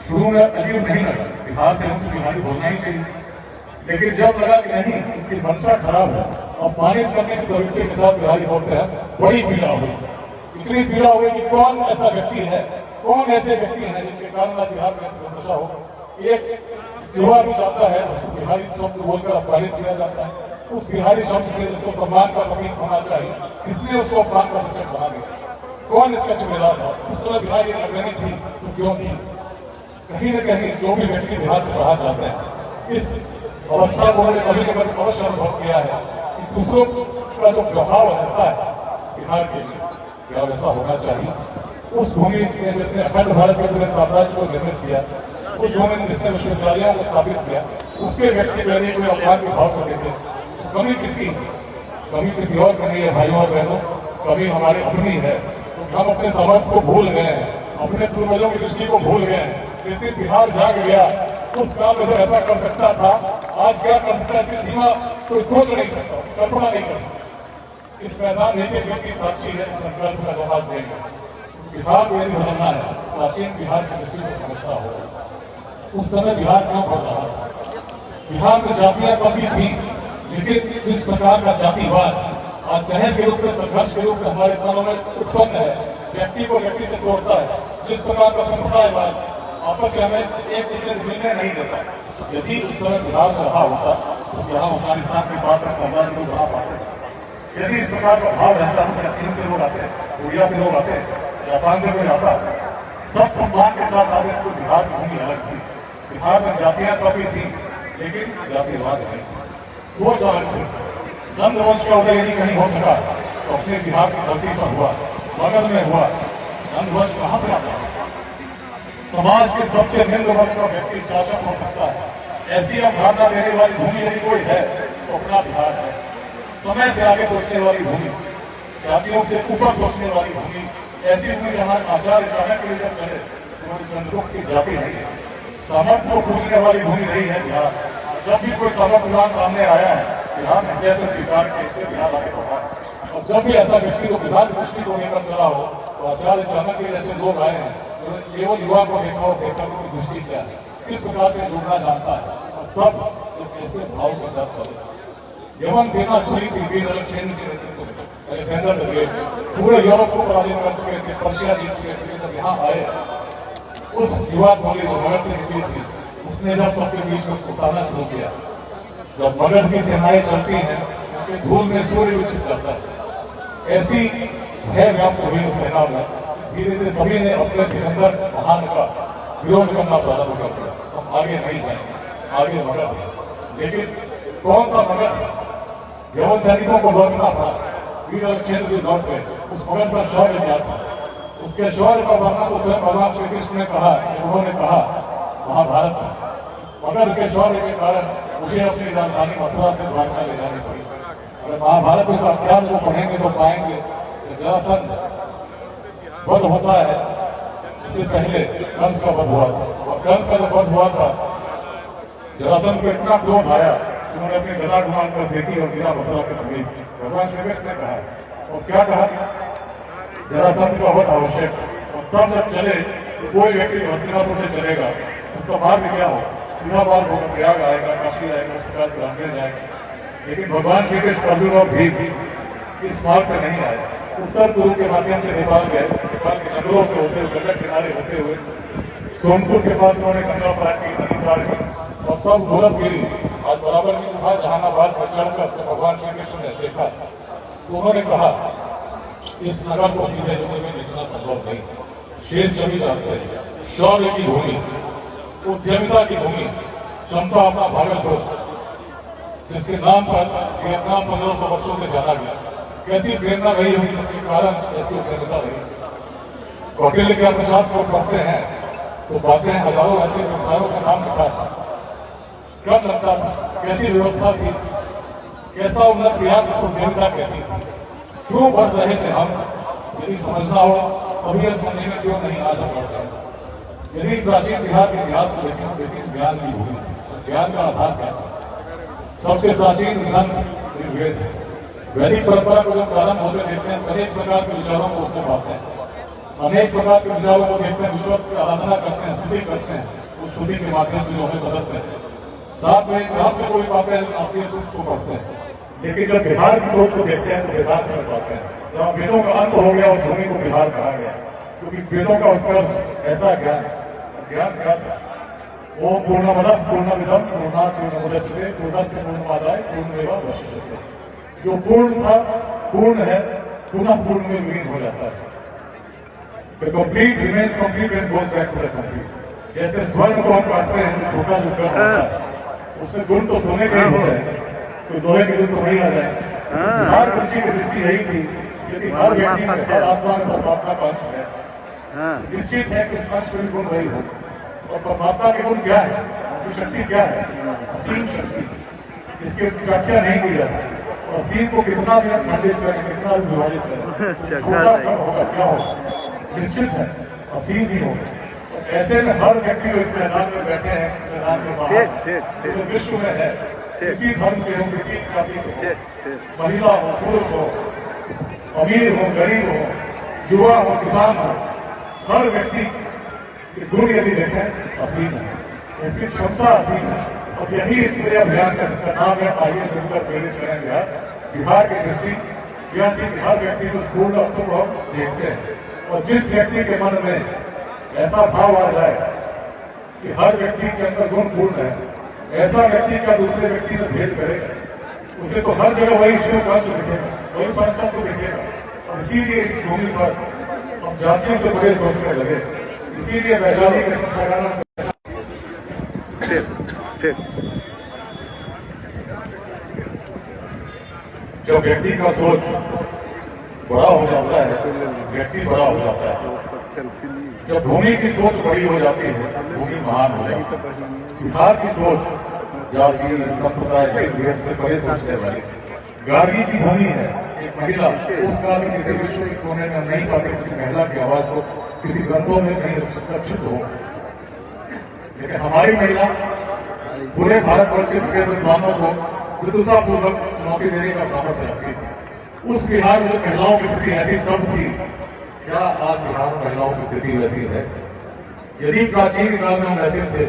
शुरू में अजीब नहीं लगा, बिहार से हमको बिहारी बोलना ही चाहिए, लेकिन जब लगा कि नहीं, उनकी मंशा खराब है और पारित करने की प्रवृत्ति के साथ बिहारी बोलते हैं, बड़ी पीड़ा हुई। इतनी पीड़ा हुई कि कौन ऐसा व्यक्ति है, कौन ऐसे व्यक्ति हैं जिनके कारण आज बिहार में ऐसी दशा हो? एक युवा भी जाता है, उसको बिहारी शब्द बोलकर अपमानित किया जाता है। उस बिहारी शब्द से जिसको सम्मान का प्रतीक होना चाहिए, इसलिए उसको अपमान का शिक्षक बना दिया। कौन इसका जिम्मेदार है? उस समय बिहारी अग्रणी थी तो क्यों थी? कहीं न कहीं जो भी व्यक्ति बिहार से बाहर जाते हैं, इस अवस्था को उन्होंने कभी कभी अवश्य अनुभव किया है कि दूसरों का जो प्रभाव रहता है बिहार के लिए, क्या वैसा होना चाहिए? उस भूमि ने जिसने अखंड भारत के पूरे साम्राज्य को निर्मित किया, उस भूमि ने जिसने विश्वविद्यालयों को स्थापित किया, उसके व्यक्ति के लिए कोई अपमान के भाव से देते, कमी किसी और का नहीं है। भाइयों और बहनों, कभी हमारी अपनी है। तो हम अपने सामर्थ्य को भूल गए हैं, अपने पूर्वजों की दृष्टि को भूल गए हैं। जैसे बिहार जाग गया, उस काम में जो ऐसा कर सकता था, आज क्या कर सकता है इसकी सीमा कोई सोच नहीं सकता, कल्पना नहीं कर सकता। इस मैदान में एक व्यक्ति साक्षी है, संकल्प का जवाब देंगे। बिहार को यदि बदलना है, प्राचीन बिहार की दृष्टि को समझना होगा। उस समय बिहार क्यों बढ़ रहा था? बिहार में जातियां कभी थी, लेकिन जिस प्रकार का जातिवाद आज जहर के रूप में, संघर्ष के रूप में हमारे मनों में उत्पन्न है, व्यक्ति को व्यक्ति से जोड़ता है, जिस प्रकार का संप्रदायवाद आपस में हमें एक दूसरे से मिलने नहीं देता। यदि उस समय बिहार में रहा होता तो यहाँ अफगानिस्तान की बात में साम्राज्य लोग रहा पाते। यदि इस प्रकार का भाव रहता है, चीन से लोग आते, कोरिया से लोग आते, जापान से कोई आता, सब सम्मान के साथ आगे तो बिहार की भूमि अलग थी। बिहार में जातियां काफी थी, लेकिन जातिवाद नहीं, सोच अलग थी। नंदवंश का उदय यदि कहीं हो सका तो अपने बिहार की धरती पर हुआ, मगध में हुआ। नंदवंश कहाँ से आता? समाज के सबसे निम्न वर्ग का व्यक्ति शासक हो सकता है, ऐसी हम धारणा देने वाली भूमि यदि कोई है तो अपना बिहार है। समय से आगे सोचने वाली भूमि, जातियों से ऊपर सोचने वाली भूमि, ऐसी भूमि जहाँ आचार्य चाणक्य के करे चंद्रगुप्त की जाति नहीं है। सामर्थ्य को पूछने वाली भूमि नहीं है बिहार। जब भी कोई सामर्थ्यवान सामने आया है, बिहार ने कैसे स्वीकार किया, इससे बिहार आगे बढ़ा। और जब भी ऐसा व्यक्ति को बिहार दृष्टि को लेकर चला हो, तो आचार्य चाणक्य जैसे लोग आए हैं, केवल युवा को देखा और देखा की दृष्टि क्या है, किस प्रकार से जुड़ना जानता है, और तब तो कैसे भाव के साथ चले। यवन सेना शहीद वीर अलेक्जेंडर के नेतृत्व में अलेक्जेंडर द ग्रेट पूरे यूरोप को पराजित कर चुके थे, पर्शिया जीत चुके थे। जब यहाँ आए, उस युवा बोली जो मगध से निकली थी, उसने जब सबके बीच में उतारना शुरू किया। जब मगध की सेनाएं चलती हैं, उनके धूल में सूर्य विकसित करता है। ऐसी भय व्याप्त हुई उस सेना में, धीरे धीरे सभी ने अपने सिकंदर महान का विरोध करना प्रारंभ कर दिया। हम आगे नहीं जाएंगे, आगे मगध है। लेकिन कौन सा मगध? यवन सैनिकों को लौटना पड़ा, वीर अलेक्जेंडर जी लौट गए। उस मगध पर शौर्य क्या था? उसके शौर्य का वर्णन तो स्वयं भगवान श्री कृष्ण ने कहा, उन्होंने कहा महाभारत में। मगध के शौर्य के कारण मुझे अपनी राजधानी मथुरा से द्वारका ले जानी पड़ी। अगर महाभारत के साक्षात को पढ़ेंगे तो पाएंगे कि जरासंध वध होता है, इससे पहले कंस का वध हुआ था। और कंस का जब वध हुआ था, जरासंध को इतना क्रोध आया कि उन्होंने अपनी गदा घुमान कर फेंकी और गिरा मथुरा के समीप। भगवान श्री कृष्ण ने कहा, और क्या कहा, जरासंध का वध आवश्यक, और तब जब चले तो कोई व्यक्ति हस्तिनापुर से चलेगा, उसका मार्ग क्या हो, सीधा मार्ग होगा, प्रयाग आएगा, काशी आएगा, उस प्रकार से रामदेव जाएगा। लेकिन भगवान श्री कृष्ण अर्जुन और भीम इस मार्ग से नहीं आए, उत्तर पूर्व के माध्यम से नेपाल गए। नेपाल के नगरों से होते हुए, गंगा किनारे होते हुए सोनपुर के पास उन्होंने गंगा पार की, नदी पार की, और तब गोरखगिरी आज बराबर की गुफा जहानाबाद पर चढ़कर भगवान श्री कृष्ण ने देखा तो उन्होंने कहा, इस नगर को सीधे जमीन में लिखना संभव नहीं। शेष सभी जानते हैं, शौर्य की भूमि, उद्यमिता की भूमि, चंपा अपना भागलपुर, जिसके नाम पर वियतनाम 1500 वर्षों से जाना गया, कैसी प्रेरणा रही होगी, जिसके कारण ऐसी उद्यमिता रही। कौटिल्य के अर्थशास्त्र को पढ़ते हैं तो पाते हैं हजारों ऐसे व्यवसायों का नाम लिखा था, क्या लगता था, कैसी व्यवस्था थी, कैसा उन्नत प्रयास, उद्यमिता कैसी थी, क्यों बढ़ रहे थे हम। यदि समझना हो अभी हम समझने में क्यों नहीं आज हम बढ़ते हैं। यदि प्राचीन बिहार के इतिहास को देखें तो देखिए ज्ञान की भूमि, ज्ञान का आधार क्या था। सबसे प्राचीन ग्रंथ ऋग्वेद है। वैदिक परंपरा को जब प्रारंभ होते देखते हैं, अनेक प्रकार के विचारों को उसमें पाते हैं, अनेक प्रकार के विचारों को देखते हैं, विश्व की आराधना करते हैं, स्तुति करते हैं, उस स्तुति के माध्यम से हमें बदलते हैं। साथ में इतिहास से कोई पाते हैं, शास्त्रीय सूत्र को पढ़ते हैं। लेकिन जब बिहार की सोच को देखते हैं तो बिहार में पाते हैं, जब वेदों का अंत हो गया और भूमि को बिहार कहा गया, क्योंकि वेदों का उत्कर्ष ऐसा ज्ञान क्या था, वो पूर्णमदः पूर्णमिदं पूर्णात् पूर्णमुदच्यते पूर्णस्य पूर्णमादाय पूर्णमेवावशिष्यते। जो पूर्ण था, पूर्ण है, पुनः पूर्ण में विलीन हो जाता है। The complete remains complete and goes back to the complete। जैसे स्वर्ण को हम काटते हैं तो छोटा जो कण होता है, उसमें गुण तो सोने के होते हैं, तो लोहे के गुण तो वही आ जाए। हर कृषि की दृष्टि यही थी, यदि हर व्यक्ति में, हर आत्मा में परमात्मा का अंश है, निश्चित है कि अंश में गुण वही हो। और परमात्मा के गुण क्या है, उनकी शक्ति क्या है, असीम शक्ति, जिसकी व्याख्या नहीं की जा सकती। और असीम को कितना भी खंडित करें, कितना भी विभाजित करें, होगा क्या होगा, निश्चित है असीम ही होगा। ऐसे में हर व्यक्ति जो इस मैदान में बैठे हैं, इस मैदान में बाहर जो विश्व में है, किसी धर्म के हो, किसी जाति के हो, महिला हो, पुरुष हो, अमीर हो, गरीब हो, युवा हो, किसान हो, हर व्यक्ति के गुण यदि देखें असीम है, इसकी क्षमता असीम है। और यही इस पूरे अभियान का जिसका नाम है आइए मिलकर प्रेरित करें बिहार। बिहार की दृष्टि यह थी कि हर व्यक्ति को पूर्ण अर्थ को हम देखते हैं, और जिस व्यक्ति के मन में ऐसा भाव आ जाए कि हर व्यक्ति के अंदर गुण पूर्ण है, ऐसा व्यक्ति का दूसरे व्यक्ति में भेद करेगा, उसे तो हर जगह वही ईश्वर का अंश दिखेगा, वही परंपरा को दिखेगा। और इसीलिए इस भूमि पर हम जातियों से बड़े सोचने लगे, इसीलिए वैशाली के संप्रदान जब व्यक्ति का सोच बड़ा हो जाता है, व्यक्ति बड़ा हो जाता है। जब भूमि की सोच बड़ी हो जाती है, भूमि महान हो जाती है। बिहार की सोच जाति, संप्रदाय के भेद से बड़े सोचने वाली। गार्गी की भूमि है, एक महिला, उस काल में किसी विश्व के कोने में नहीं पाते किसी महिला की आवाज को किसी ग्रंथों में कहीं रक्षित हो। लेकिन हमारी महिला पूरे भारतवर्ष के विद्वानों को विद्वतापूर्वक चुनौती देने का सामर्थ्य रखती थी। उस बिहार में महिलाओं की स्थिति ऐसी तब थी, क्या आज बिहार में महिलाओं की स्थिति वैसी है? यदि प्राचीन काल में हम ऐसे थे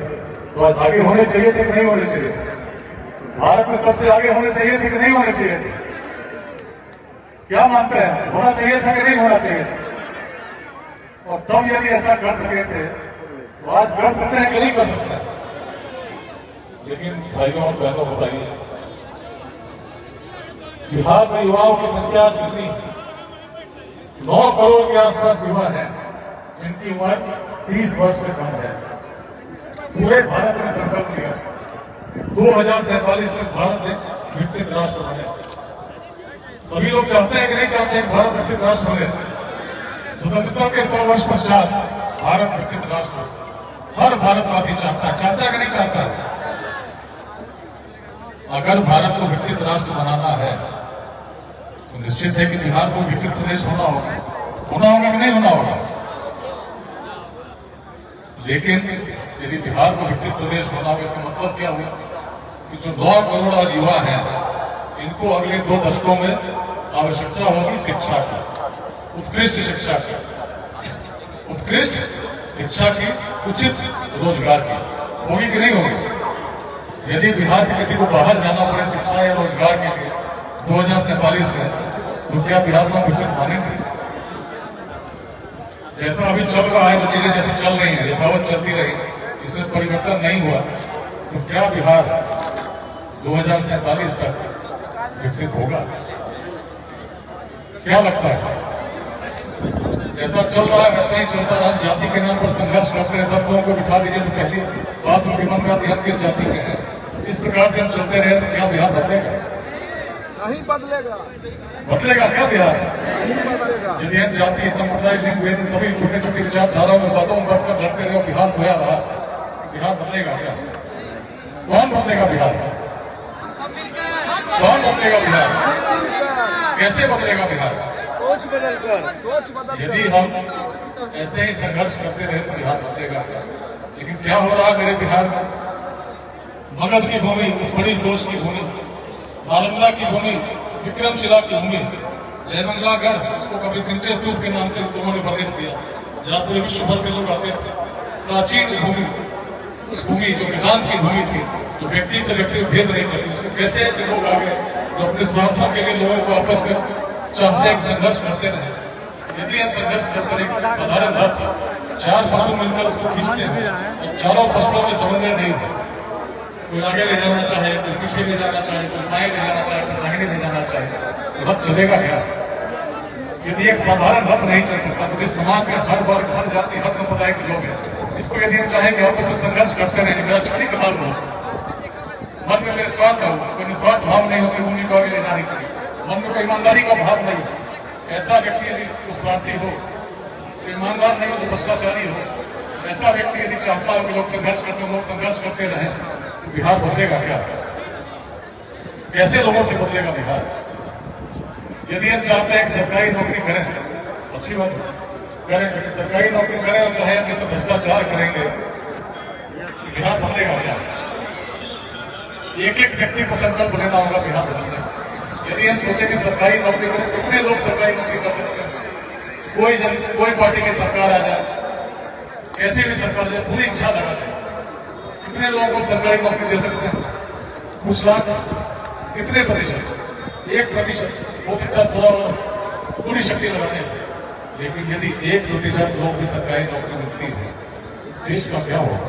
तो आज आगे होने चाहिए थे कि नहीं होने चाहिए थे? भारत में सबसे आगे होने चाहिए थे कि नहीं होने चाहिए थे? क्या मानते हैं, होना चाहिए था कि नहीं होना चाहिए था? और तब यदि ऐसा कर सके थे तो आज कर सकते हैं कि नहीं कर सकते हैं? लेकिन भाइयों और बहनों बताइए, बिहार में युवाओं की संख्या कितनी? 9 करोड़ के आसपास युवा हैं जिनकी उम्र 30 वर्ष से कम है। पूरे भारत में संकल्प लिया 2047 तक भारत एक विकसित राष्ट्र बने। सभी लोग चाहते हैं कि नहीं चाहते हैं भारत विकसित राष्ट्र बने? स्वतंत्रता के 100 वर्ष पश्चात भारत विकसित राष्ट्र हर भारतवासी चाहता है कि नहीं चाहता है? अगर भारत को विकसित राष्ट्र बनाना है तो निश्चित है कि बिहार को विकसित प्रदेश होना होगा कि नहीं होना होगा। लेकिन यदि बिहार को विकसित प्रदेश होना होगा, इसका मतलब क्या हुआ कि जो 9 करोड़ आज युवा हैं, इनको अगले 2 दशकों में आवश्यकता होगी शिक्षा की, उत्कृष्ट शिक्षा की, उत्कृष्ट शिक्षा की, उचित रोजगार की। होगी कि नहीं होगी? यदि बिहार से किसी को बाहर जाना पड़े शिक्षा या रोजगार के लिए 2047 में, तो क्या बिहार को विकसित मानेंगे? जैसा अभी चल रहा है, जो चीजें जैसे चल रही हैं, यथावत चलती रही, इसमें परिवर्तन नहीं हुआ, तो क्या बिहार 2047 तक विकसित होगा? क्या लगता है? जैसा चल रहा है वैसा ही चलता रहा। जाति के नाम पर संघर्ष करते हैं, 10 लोगों को बिठा दीजिए तो पहली बात उनके मन में आती है किस जाति के हैं। इस प्रकार से हम चलते रहे तो क्या बिहार बदलेगा? नहीं बदलेगा। बदलेगा क्या बिहार? यदि हम जाति, संप्रदाय, लिंग भेद सभी छोटे छोटे विचारधाराओं में बातों में बढ़कर लड़ते रहे, बिहार सोया रहा, बिहार बदलेगा क्या? कौन बदलेगा बिहार? कौन बदलेगा बिहार? कैसे बदलेगा बिहार? सोच बदल यदि हम ऐसे ही संघर्ष करते रहे तो बिहार बदलेगा क्या? लेकिन क्या हो रहा है मेरे बिहार में? मगध की भूमि, इस बड़ी सोच की भूमि, नालंदा की भूमि, विक्रमशिला की भूमि, जयमंगलागढ़, इसको कभी सिंचे स्तूप के नाम से लोगों ने वर्णित किया, जहाँ पूरे विश्व भर से लोग आते थे। प्राचीन भूमि, उस भूमि जो वेदांत की भूमि थी, जो व्यक्ति से व्यक्ति भेद नहीं करती, उसमें कैसे ऐसे लोग आ गए जो अपने स्वार्थों के लिए लोगों को आपस में चाहते संघर्ष करते रहे। यदि हम संघर्ष करते रहे, साधारण रथ 4 पशु मिलकर उसको खींचते हैं, चारों पशुओं में समन्वय नहीं है, कोई आगे ले जाना चाहे, कोई पीछे ले जाना चाहे, कोई बाएं ले जाना चाहे, कोई दाहिने ले जाना चाहे, तो रथ चलेगा क्या? यदि एक साधारण रथ नहीं चल सकता, तो इस समाज में हर वर्ग, हर जाति, हर संप्रदाय के लोग हैं, इसको यदि हम चाहेंगे आपस में संघर्ष करते रहे, मेरा छड़ी कतार हो, मन में मेरे स्वार्थ हो, कोई निस्वार्थ भाव नहीं हो कि भूमि को आगे ले जाने के लिए, मन में कोई ईमानदारी का भाव नहीं, ऐसा व्यक्ति यदि स्वार्थी हो, तो ईमानदार नहीं हो, तो भ्रष्टाचारी हो, ऐसा व्यक्ति यदि चाहता हो कि लोग संघर्ष करते रहे, तो बिहार बदलेगा क्या? कैसे लोगों से बदलेगा बिहार? यदि हम चाहते हैं कि सरकारी नौकरी करें, अच्छी बात करें, लेकिन सरकारी नौकरी करें और चाहे हम इसमें भ्रष्टाचार करेंगे, तो बिहार बदलेगा क्या? एक एक व्यक्ति को संकल्प लेना होगा बिहार बदलने। यदि हम सोचें कि सरकारी नौकरी करें, कितने लोग सरकारी नौकरी कर सकते हैं? कोई पार्टी की सरकार आ जाए, कैसे भी सरकार जाए, पूरी इच्छा लगा जाए, कितने लोगों को सरकारी नौकरी दे सकते हैं? कुछ लाख, कितने प्रतिशत? 1% हो सकता है, थोड़ा पूरी शक्ति लगाने। लेकिन यदि 1% लोग भी सरकारी नौकरी मिलती है, शेष का क्या होगा?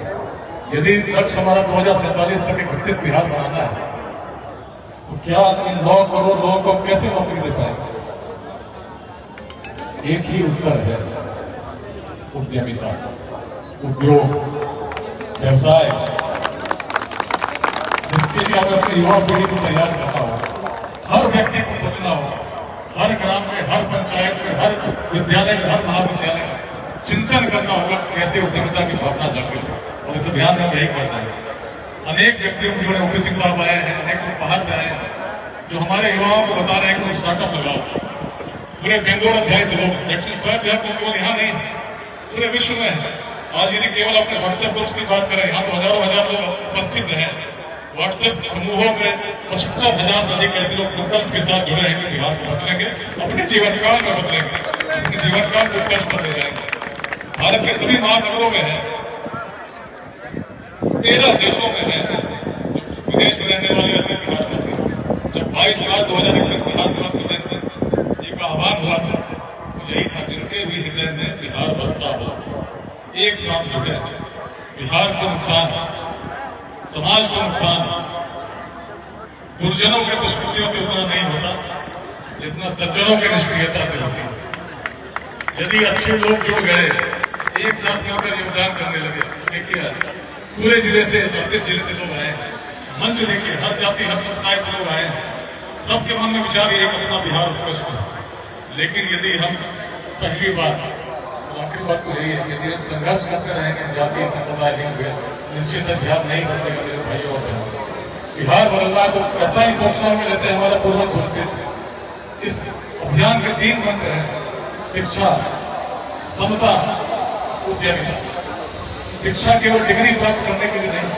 यदि लक्ष्य हमारा 2047 तक एक विकसित बिहार बनाना है, तो क्या इन 9 करोड़ लोगों को कैसे नौकरी दे पाएंगे? एक ही उत्तर है, उद्यमिता, उद्योग, व्यवसाय, जिसके लिए हमें अपनी युवा पीढ़ी को तैयार करना होगा। हर व्यक्ति को सोचना होगा, हर ग्राम में, हर पंचायत में, हर विद्यालय में, हर महाविद्यालय में चिंतन करना होगा कैसे उद्यमिता की भावना जागे, और इस अभियान में यही करना है। अनेक व्यक्तियों को जोड़े, ओपी सिंह साहब आए हैं, अनेक लोग बाहर से आए हैं, जो हमारे युवाओं को बता रहे हैं कि स्टार्टअप लगाओ। पूरे बेंगलोर अध्याय से लोग, केवल यहाँ नहीं, पूरे विश्व में है। आज यदि केवल अपने व्हाट्सएप ग्रुप्स की बात करें, यहाँ तो हजारों लोग उपस्थित हैं। व्हाट्सएप समूहों में 75,000 से अधिक ऐसे लोग संकल्प के साथ जुड़े हैं कि बिहार को बदलेंगे, अपने जीवन काल में बदलेंगे, अपने जीवन काल को उत्कृष्ट बदले जाएंगे। भारत के सभी महानगरों में है, 13 देशों में है, विदेश में रहने वाले ऐसे बिहार में से। जब 22 मार्च 2021 बिहार दिवस के दिन एक आह्वान हुआ था, तो यही था, जिनके भी हृदय में बिहार बसता हो, एक साथ जुटे। बिहार को नुकसान, समाज को नुकसान, दुर्जनों के दुष्कृतियों से उतना नहीं होता जितना सज्जनों के निष्क्रियता से होती है। यदि अच्छे लोग जुड़ गए, एक साथ मिलकर योगदान करने लगे, देखिए पूरे जिले से, 32 जिले से लोग आए हैं, मंच देखिए, हर जाति, हर समुदाय से लोग आए हैं, सबके मन में विचार ये अपना बिहार उत्कृष्ट है। लेकिन यदि हम पहली बात, आखिरी बात तो यही है, यदि हम संघर्ष करते रहेंगे जाति, संप्रदाय, लिंग, निश्चित है बिहार नहीं बदलेगा मेरे भाइयों और बहनों। बिहार बदलना तो ऐसा ही सोचना होगा जैसे हमारा पूर्वज सोचते थे। इस अभियान के 3 मंत्र हैं: शिक्षा, समता, उद्यमिता। शिक्षा केवल डिग्री प्राप्त करने के लिए नहीं।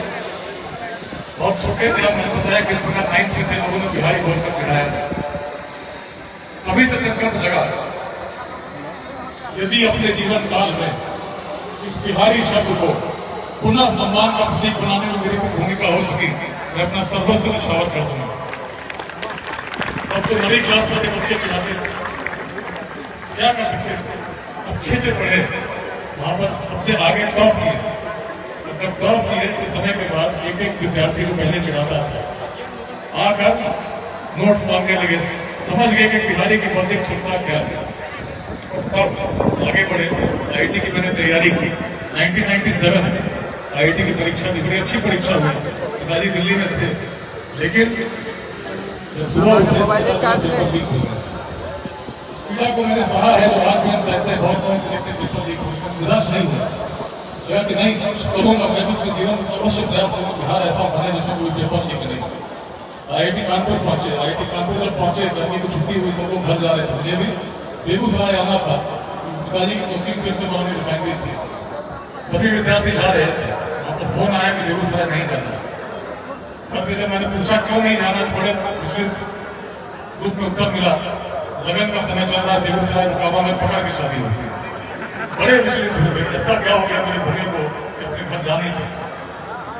बहुत छोटे थे, मैंने बताया किस प्रकार 9th में थे, लोगों ने बिहारी बोलकर गिराया था। कभी से संकल्प जगा, यदि अपने जीवन काल में इस बिहारी शब्द को पुनः सम्मान का प्रतीक बनाने में मेरी भूमिका हो सकी, मैं अपना सर्वस्व न्यौछावर कर दूंगा। अब तो नवी क्लास में बच्चे खिलाते क्या कर सकते, अच्छे से पढ़े, वहां पर सबसे आगे टॉप किए। जब टॉप किए तो समय के बाद एक एक विद्यार्थी को पहले चढ़ाता आकर नोट्स मांगने लगे, समझ गए कि बिहारी की बौद्धिक क्षमता क्या है। तब आगे बढ़े, आईटी की मैंने तैयारी की। 1997 आईटी की परीक्षा थी, बड़ी अच्छी परीक्षा हुई। पिताजी दिल्ली में थे, लेकिन सुबह को मैंने सहा है, तो आज भी हम चाहते हैं बहुत निराश नहीं हुआ कि नहीं करूंगा, मैं अपने जीवन में अवश्य प्रयास करूँ बिहार ऐसा बने जिसमें कोई पेपर नहीं करेगा। आईआईटी कानपुर पहुंचे। आईआईटी कानपुर जब पहुंचे, गर्मी की छुट्टी हुई, सब लोग घर जा रहे थे, मुझे भी बेगूसराय आना था। पिताजी की पोस्टिंग फिर से बनानी रिफाइनरी थी, सभी विद्यार्थी जा रहे थे। आपको फोन आया कि बेगूसराय नहीं जाना। घर से जब मैंने पूछा क्यों नहीं जाना, थोड़े विशेष रूप में उत्तर मिला, लगन का समय चल रहा है, बेगूसराय मुकाबा में पकड़ की शादी हुई। बड़े विचलित हुए, ऐसा क्या हो गया मेरी भूमि को अपने घर जा नहीं सकते।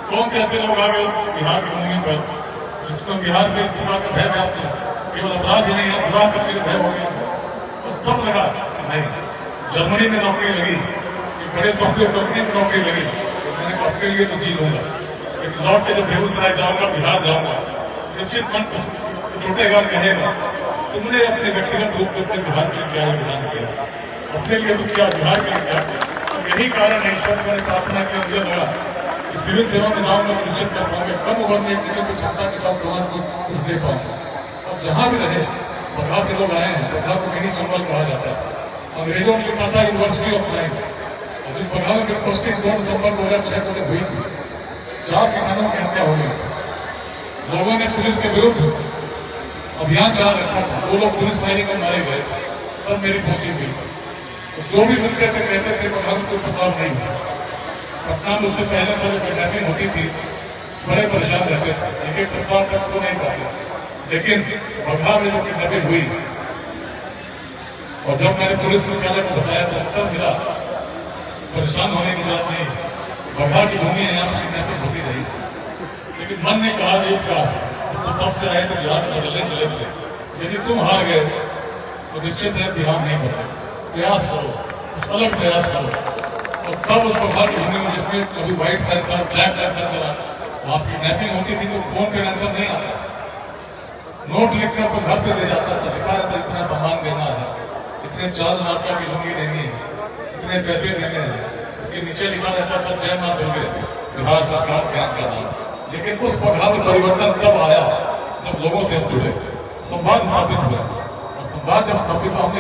कौन से ऐसे लोग आ गए उस बिहार की भूमि पर जिसको बिहार में इस प्रकार का भय व्याप्त है, केवल अपराध ही नहीं है, विवाह करने का भय हो गया। और तब लगा नहीं, जर्मनी में नौकरी लगी, एक बड़े सॉफ्टवेयर कंपनी में नौकरी लगी, मैंने कहा आपके लिए तो जी लूंगा, लेकिन लौट के जब बेगूसराय जाऊंगा, बिहार जाऊंगा, निश्चित मन छूटेगा, कहेगा तुमने अपने व्यक्तिगत रूप में अपने बिहार के लिए क्या योगदान किया, अपने लिए तो क्या, बिहार के लिए क्या किया। यही कारण है ईश्वर से मैंने प्रार्थना किया, मुझे लगा कि सिविल सेवा में जाऊंगा, निश्चित कर पाऊंगा, कम उम्र में एक की क्षमता के साथ समाज को कुछ दे पाऊंगा। और जहां भी रहे, बघा से लोग आए हैं, बघा को मिनी चंबल कहा जाता है, अंग्रेजों ने लिखा था यूनिवर्सिटी ऑफ लाइफ। और जिस बघा में मेरी पोस्टिंग 2 दिसंबर 2006 को हुई थी, 4 किसानों की हत्या हो गई। लोगों ने पुलिस के विरुद्ध अभियान चला रखा था, 2 लोग पुलिस फायरिंग में मारे गए, तब मेरी पोस्टिंग हुई। तो जो भी मिलते थे कहते थे बघा में कोई प्रभाव नहीं था। पटना में उससे पहले पहले किडनैपिंग होती थी, बड़े परेशान रहते थे, एक एक सप्ताह तक उसको नहीं पाते। लेकिन बघा में जब किडनैपिंग हुई और जब मैंने पुलिस मुख्यालय को बताया तो उत्तर मिला, परेशान होने की जरूरत नहीं, बघा की भूमि है, यहाँ पर किडनैपिंग होती रही। लेकिन मन ने कहा एक काश तो तब से आए तो बिहार में बदलने चले थे, यदि तुम हार गए तो निश्चित है बिहार नहीं बदले। प्रयास करो, अलग प्रयास करो। और तब उस प्रकार की भूमि में जिसमें कभी व्हाइट टाइप था, ब्लैक टाइप था चला, वहाँ किडनैपिंग होती थी तो फोन पे आंसर नहीं आता, नोट लिखकर तो घर पे ले जाता था, लिखा रहता इतना सामान देना है, इतने चार्ज मार्का की लुंगी देनी है, इतने पैसे देने हैं, उसके नीचे लिखा रहता था जय मां दुर्गे, बिहार सरकार ज्ञान का नाम। लेकिन उस प्रकार में परिवर्तन तब आया जब लोगों से हम जुड़े, संवाद स्थापित हुआ, और संवाद जब स्थापित हुआ हमने